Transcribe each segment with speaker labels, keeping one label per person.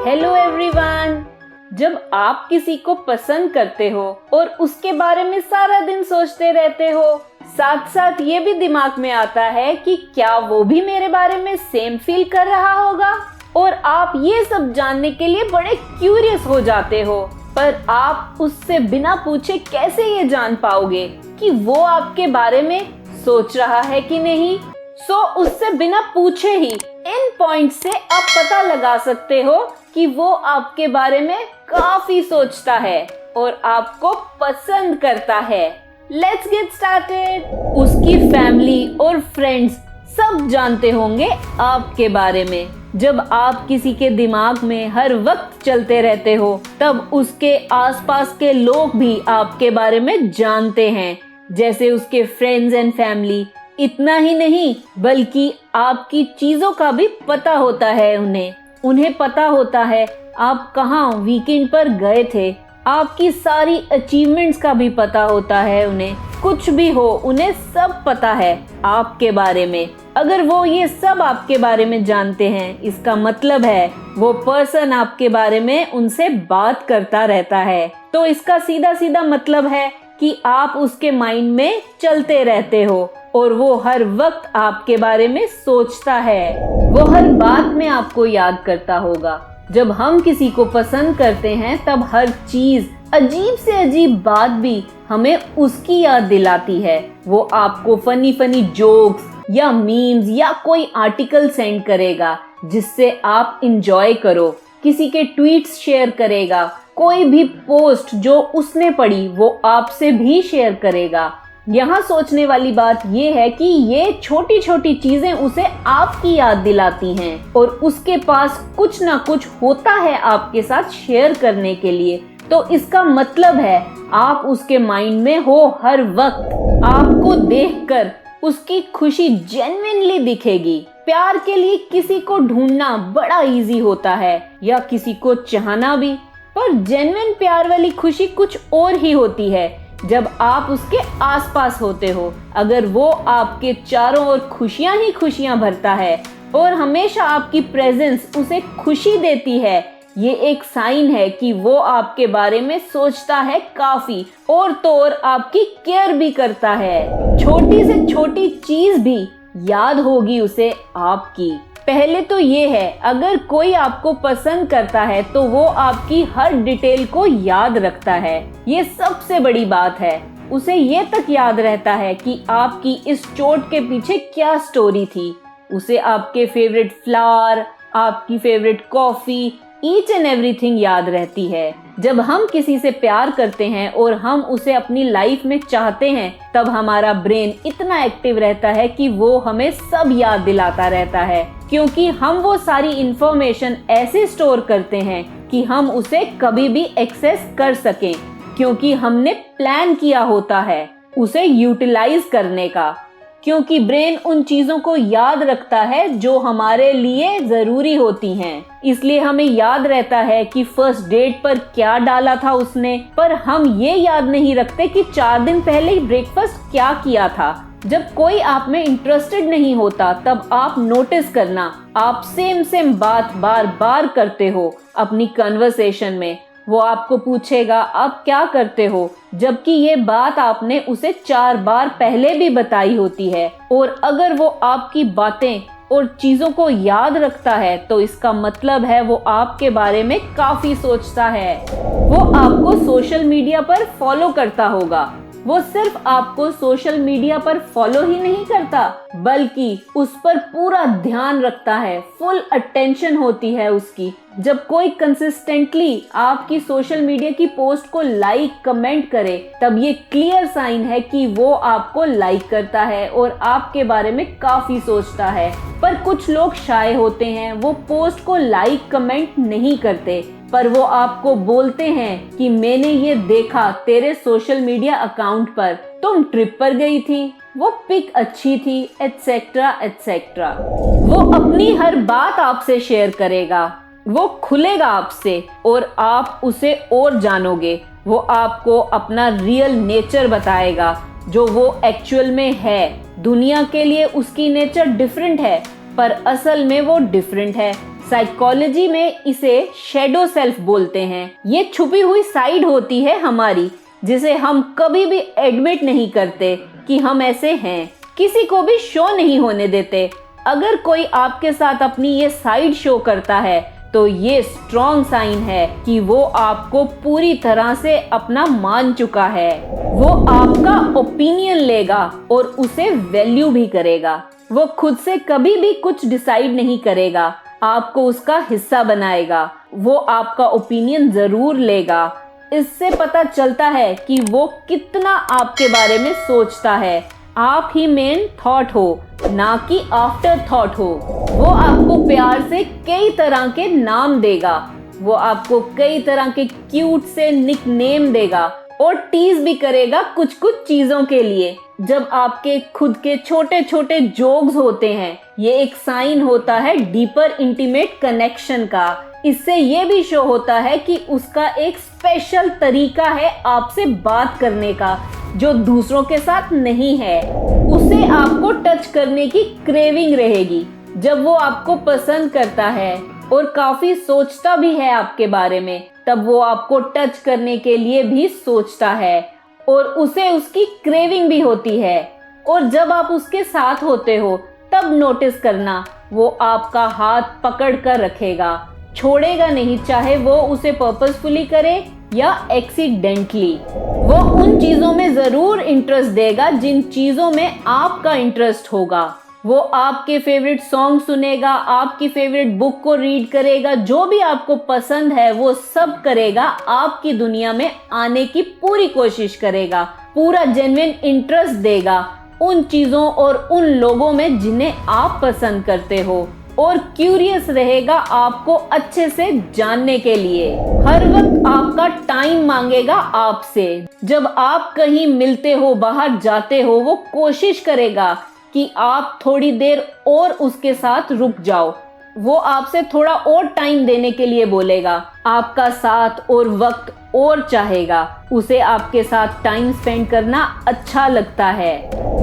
Speaker 1: Hello everyone. जब आप किसी को पसंद करते हो और उसके बारे में सारा दिन सोचते रहते हो, साथ साथ ये भी दिमाग में आता है कि क्या वो भी मेरे बारे में सेम फील कर रहा होगा, और आप ये सब जानने के लिए बड़े क्यूरियस हो जाते हो। पर आप उससे बिना पूछे कैसे ये जान पाओगे कि वो आपके बारे में सोच रहा है कि नहीं। उससे बिना पूछे ही इन पॉइंट से आप पता लगा सकते हो कि वो आपके बारे में काफी सोचता है और आपको पसंद करता है। Let's get started. उसकी फैमिली और फ्रेंड्स सब जानते होंगे आपके बारे में। जब आप किसी के दिमाग में हर वक्त चलते रहते हो, तब उसके आसपास के लोग भी आपके बारे में जानते हैं, जैसे उसके फ्रेंड्स एंड फैमिली। इतना ही नहीं, बल्कि आपकी चीजों का भी पता होता है उन्हें पता होता है आप कहाँ वीकेंड पर गए थे। आपकी सारी अचीवमेंट्स का भी पता होता है उन्हें। कुछ भी हो, उन्हें सब पता है आपके बारे में। अगर वो ये सब आपके बारे में जानते हैं, इसका मतलब है वो पर्सन आपके बारे में उनसे बात करता रहता है। तो इसका सीधा सीधा मतलब है कि आप उसके माइंड में चलते रहते हो और वो हर वक्त आपके बारे में सोचता है। वो हर बात में आपको याद करता होगा। जब हम किसी को पसंद करते हैं, तब हर चीज, अजीब से अजीब बात भी हमें उसकी याद दिलाती है। वो आपको फनी फनी जोक्स या मीम्स या कोई आर्टिकल सेंड करेगा जिससे आप इंजॉय करो। किसी के ट्वीट्स शेयर करेगा। कोई भी पोस्ट जो उसने पढ़ी वो आपसे भी शेयर करेगा। यहाँ सोचने वाली बात ये है कि ये छोटी छोटी चीजें उसे आपकी याद दिलाती हैं और उसके पास कुछ ना कुछ होता है आपके साथ शेयर करने के लिए। तो इसका मतलब है आप उसके माइंड में हो हर वक्त। आपको देखकर उसकी खुशी जेन्युइनली दिखेगी। प्यार के लिए किसी को ढूंढना बड़ा इजी होता है या किसी को चाहना भी, पर जेन्युइन प्यार वाली खुशी कुछ और ही होती है जब आप उसके आसपास होते हो। अगर वो आपके चारों ओर खुशियां ही खुशियां भरता है और हमेशा आपकी प्रेजेंस उसे खुशी देती है, ये एक साइन है कि वो आपके बारे में सोचता है काफी, और तो और आपकी केयर भी करता है। छोटी से छोटी चीज भी याद होगी उसे आपकी। पहले तो ये है, अगर कोई आपको पसंद करता है तो वो आपकी हर डिटेल को याद रखता है। ये सबसे बड़ी बात है। उसे ये तक याद रहता है कि आपकी इस चोट के पीछे क्या स्टोरी थी। उसे आपके फेवरेट फ्लावर, आपकी favourite coffee, each and everything याद रहती है। जब हम किसी से प्यार करते हैं और हम उसे अपनी लाइफ में चाहते हैं, तब हमारा ब्रेन इतना एक्टिव रहता है कि वो हमें सब याद दिलाता रहता है, क्योंकि हम वो सारी इंफॉर्मेशन ऐसे स्टोर करते हैं कि हम उसे कभी भी एक्सेस कर सकें, क्योंकि हमने प्लान किया होता है उसे यूटिलाइज करने का। क्योंकि ब्रेन उन चीजों को याद रखता है जो हमारे लिए जरूरी होती हैं। इसलिए हमें याद रहता है कि फर्स्ट डेट पर क्या डाला था उसने, पर हम ये याद नहीं रखते कि 4 दिन पहले ही ब्रेकफास्ट क्या किया था। जब कोई आप में इंटरेस्टेड नहीं होता, तब आप नोटिस करना, आप सेम बात बार बार करते हो अपनी कन्वर्सेशन में। वो आपको पूछेगा आप क्या करते हो, जबकि ये बात आपने उसे 4 बार पहले भी बताई होती है। और अगर वो आपकी बातें और चीजों को याद रखता है, तो इसका मतलब है वो आपके बारे में काफी सोचता है। वो आपको सोशल मीडिया पर फॉलो करता होगा। वो सिर्फ आपको सोशल मीडिया पर फॉलो ही नहीं करता, बल्कि उस पर पूरा ध्यान रखता है। फुल अटेंशन होती है उसकी। जब कोई कंसिस्टेंटली आपकी सोशल मीडिया की पोस्ट को लाइक कमेंट करे, तब ये क्लियर साइन है कि वो आपको लाइक करता है और आपके बारे में काफी सोचता है। पर कुछ लोग शाय होते हैं, वो पोस्ट को लाइक कमेंट नहीं करते, पर वो आपको बोलते हैं कि मैंने ये देखा तेरे सोशल मीडिया अकाउंट पर, तुम ट्रिप पर गई थी, वो पिक अच्छी थी, एटसेट्रा एटसेट्रा। वो अपनी हर बात आपसे शेयर करेगा। वो खुलेगा आपसे और आप उसे और जानोगे। वो आपको अपना रियल नेचर बताएगा, जो वो एक्चुअल में है। दुनिया के लिए उसकी नेचर डिफरेंट है, पर असल में वो डिफरेंट है। साइकोलॉजी में इसे शैडो सेल्फ बोलते हैं। ये छुपी हुई साइड होती है हमारी, जिसे हम कभी भी एडमिट नहीं करते कि हम ऐसे हैं, किसी को भी शो नहीं होने देते। अगर कोई आपके साथ अपनी ये साइड शो करता है तो ये स्ट्रॉन्ग साइन है कि वो आपको पूरी तरह से अपना मान चुका है। वो आपका ओपिनियन लेगा और उसे वैल्यू भी करेगा। वो खुद से कभी भी कुछ डिसाइड नहीं करेगा, आपको उसका हिस्सा बनाएगा। वो आपका ओपिनियन जरूर लेगा। इससे पता चलता है कि वो कितना आपके बारे में सोचता है। आप ही मेन थॉट हो, ना कि आफ्टर थॉट हो। वो आपको प्यार से कई तरह के नाम देगा। वो आपको कई तरह के क्यूट से निकनेम देगा और टीज भी करेगा कुछ कुछ चीजों के लिए। जब आपके खुद के छोटे छोटे जोक्स होते हैं, ये एक साइन होता है डीपर इंटीमेट कनेक्शन का। इससे ये भी शो होता है कि उसका एक स्पेशल तरीका है आपसे बात करने का, जो दूसरों के साथ नहीं है। उसे आपको टच करने की क्रेविंग रहेगी। जब वो आपको पसंद करता है और काफी सोचता भी है आपके बारे में, तब वो आपको टच करने के लिए भी सोचता है और उसे उसकी क्रेविंग भी होती है। और जब आप उसके साथ होते हो तब नोटिस करना, वो आपका हाथ पकड़ कर रखेगा, छोड़ेगा नहीं, चाहे वो उसे पर्पसफुली करे या एक्सीडेंटली। वो उन चीजों में जरूर इंटरेस्ट देगा जिन चीजों में आपका इंटरेस्ट होगा। वो आपके फेवरेट सॉन्ग सुनेगा, आपकी फेवरेट बुक को रीड करेगा, जो भी आपको पसंद है वो सब करेगा। आपकी दुनिया में आने की पूरी कोशिश करेगा, पूरा जेन्युइन इंटरेस्ट देगा उन चीजों और उन लोगों में जिन्हें आप पसंद करते हो, और क्यूरियस रहेगा आपको अच्छे से जानने के लिए। हर वक्त आपका टाइम मांगेगा आपसे। जब आप कहीं मिलते हो, बाहर जाते हो, वो कोशिश करेगा कि आप थोड़ी देर और उसके साथ रुक जाओ। वो आपसे थोड़ा और टाइम देने के लिए बोलेगा, आपका साथ और वक्त और चाहेगा। उसे आपके साथ टाइम स्पेंड करना अच्छा लगता है।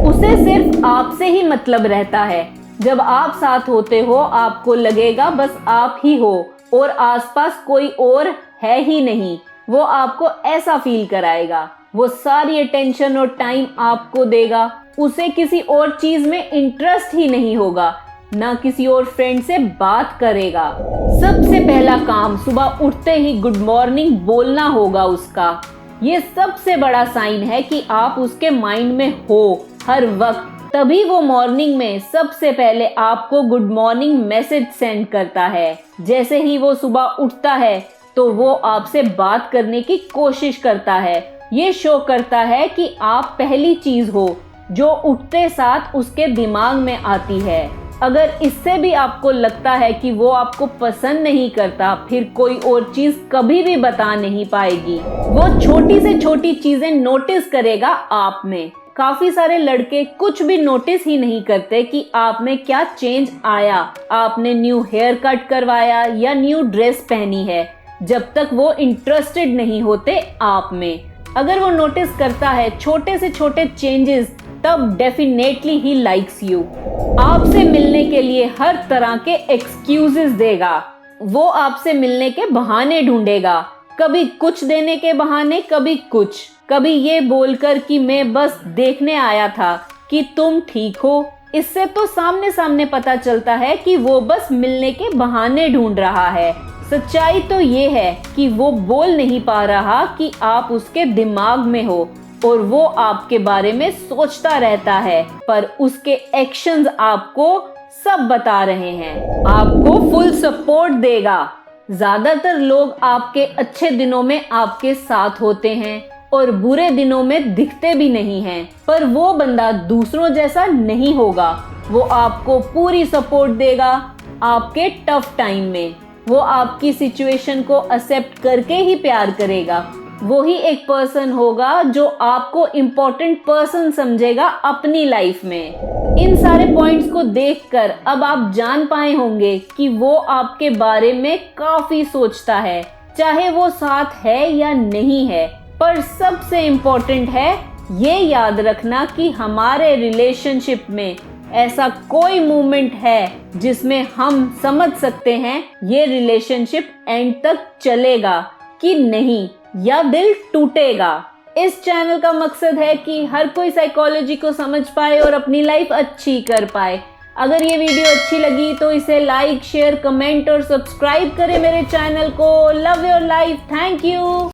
Speaker 1: उसे सिर्फ आपसे ही मतलब रहता है। जब आप साथ होते हो आपको लगेगा बस आप ही हो और आसपास कोई और है ही नहीं। वो आपको ऐसा फील कराएगा। वो सारी अटेंशन और टाइम आपको देगा। उसे किसी और चीज में इंटरेस्ट ही नहीं होगा, ना किसी और फ्रेंड से बात करेगा। सबसे पहला काम सुबह उठते ही गुड मॉर्निंग बोलना होगा उसका। ये सबसे बड़ा साइन है कि आप उसके माइंड में हो हर वक्त। तभी वो मॉर्निंग में सबसे पहले आपको गुड मॉर्निंग मैसेज सेंड करता है। जैसे ही वो सुबह उठता है तो वो आपसे बात करने की कोशिश करता है। ये शो करता है कि आप पहली चीज हो जो उठते साथ उसके दिमाग में आती है। अगर इससे भी आपको लगता है कि वो आपको पसंद नहीं करता, फिर कोई और चीज कभी भी बता नहीं पाएगी। वो छोटी से छोटी चीजें नोटिस करेगा आप में। काफी सारे लड़के कुछ भी नोटिस ही नहीं करते कि आप में क्या चेंज आया, आपने न्यू हेयर कट करवाया या न्यू ड्रेस पहनी है, जब तक वो इंटरेस्टेड नहीं होते आप में। अगर वो नोटिस करता है छोटे से छोटे चेंजेस, तब डेफिनेटली ही लाइक्स यू। आपसे मिलने के लिए हर तरह के एक्सक्यूजेस देगा। वो आपसे मिलने के बहाने ढूंढेगा, कभी कुछ देने के बहाने, कभी कुछ। कभी ये बोलकर कि मैं बस देखने आया था कि तुम ठीक हो। इससे तो सामने सामने पता चलता है कि वो बस मिलने के बहाने ढूंढ रहा है। सच्चाई तो ये है कि वो बोल नहीं पा रहा कि आप उसके दिमाग में हो और वो आपके बारे में सोचता रहता है, पर उसके एक्शंस आपको सब बता रहे हैं। आपको फुल सपोर्ट देगा। ज्यादातर लोग आपके अच्छे दिनों में आपके साथ होते हैं और बुरे दिनों में दिखते भी नहीं हैं, पर वो बंदा दूसरों जैसा नहीं होगा। वो आपको पूरी सपोर्ट देगा आपके टफ टाइम में। वो आपकी सिचुएशन को एक्सेप्ट करके ही प्यार करेगा। वो ही एक पर्सन होगा जो आपको इम्पोर्टेंट पर्सन समझेगा अपनी लाइफ में। इन सारे पॉइंट्स को देखकर अब आप जान पाए होंगे कि वो आपके बारे में काफी सोचता है, चाहे वो साथ है या नहीं है। पर सबसे इम्पोर्टेंट है ये याद रखना कि हमारे रिलेशनशिप में ऐसा कोई मोमेंट है जिसमें हम समझ सकते हैं ये रिलेशनशिप एंड तक चलेगा कि नहीं, या दिल टूटेगा। इस चैनल का मकसद है कि हर कोई साइकोलॉजी को समझ पाए और अपनी लाइफ अच्छी कर पाए। अगर ये वीडियो अच्छी लगी तो इसे लाइक, शेयर, कमेंट और सब्सक्राइब करें मेरे चैनल को। Love your life. Thank you.